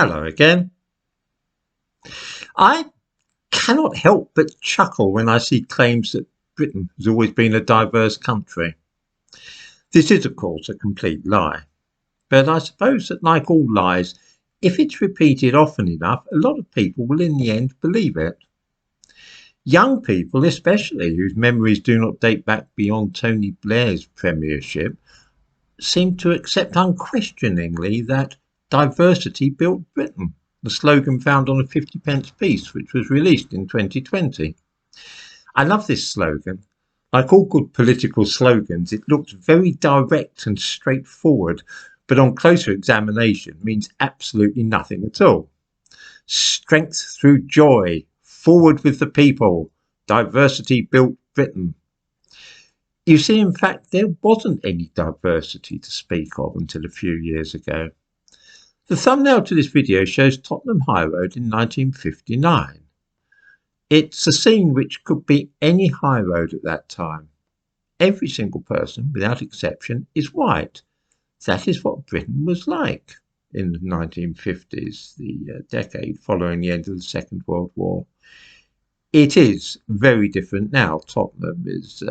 Hello again. I cannot help but chuckle when I see claims that Britain has always been a diverse country. This is, of course, a complete lie. But I suppose that, like all lies, if it's repeated often enough, a lot of people will in the end believe it. Young people, especially, whose memories do not date back beyond Tony Blair's premiership, seem to accept unquestioningly that diversity built Britain, the slogan found on a 50p piece which was released in 2020. I love this slogan. Like all good political slogans, it looks very direct and straightforward, but on closer examination means absolutely nothing at all. Strength through joy, forward with the people, diversity built Britain. You see, in fact, there wasn't any diversity to speak of until a few years ago. The thumbnail to this video shows Tottenham High Road in 1959. It's a scene which could be any high road at that time. Every single person, without exception, is white. That is what Britain was like in the 1950s, the decade following the end of the Second World War. It is very different now. Tottenham is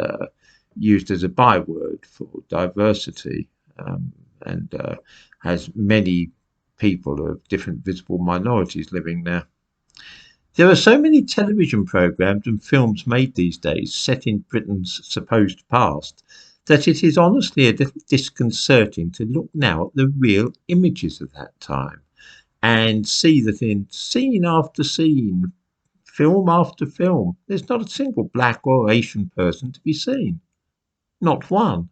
used as a byword for diversity and has many people of different visible minorities living there. There are so many television programmes and films made these days set in Britain's supposed past that it is honestly a little disconcerting to look now at the real images of that time and see that in scene after scene, film after film, there's not a single black or Asian person to be seen. Not one.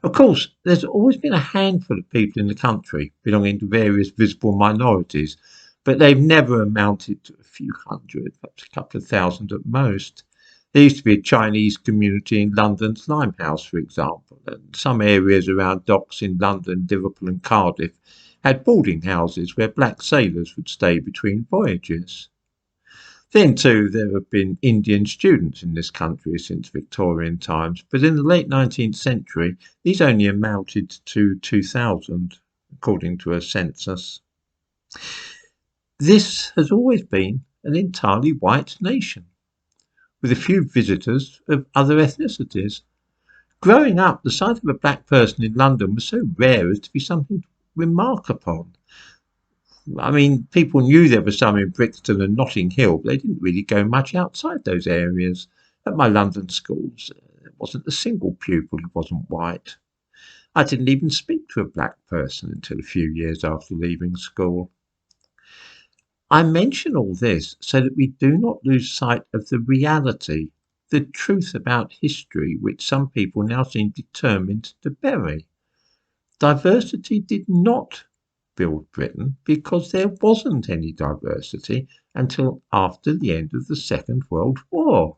Of course, there's always been a handful of people in the country belonging to various visible minorities, but they've never amounted to a few hundred, perhaps a couple of thousand at most. There used to be a Chinese community in London's Limehouse, for example, and some areas around docks in London, Liverpool and Cardiff had boarding houses where black sailors would stay between voyages. Then, too, there have been Indian students in this country since Victorian times, but in the late 19th century, these only amounted to 2,000, according to a census. This has always been an entirely white nation, with a few visitors of other ethnicities. Growing up, the sight of a black person in London was so rare as to be something to remark upon. I mean, people knew there were some in Brixton and Notting Hill, but they didn't really go much outside those areas. At my London schools, there wasn't a single pupil who wasn't white. I didn't even speak to a black person until a few years after leaving school. I mention all this so that we do not lose sight of the reality, the truth about history, which some people now seem determined to bury. Diversity did not build Britain because there wasn't any diversity until after the end of the Second World War.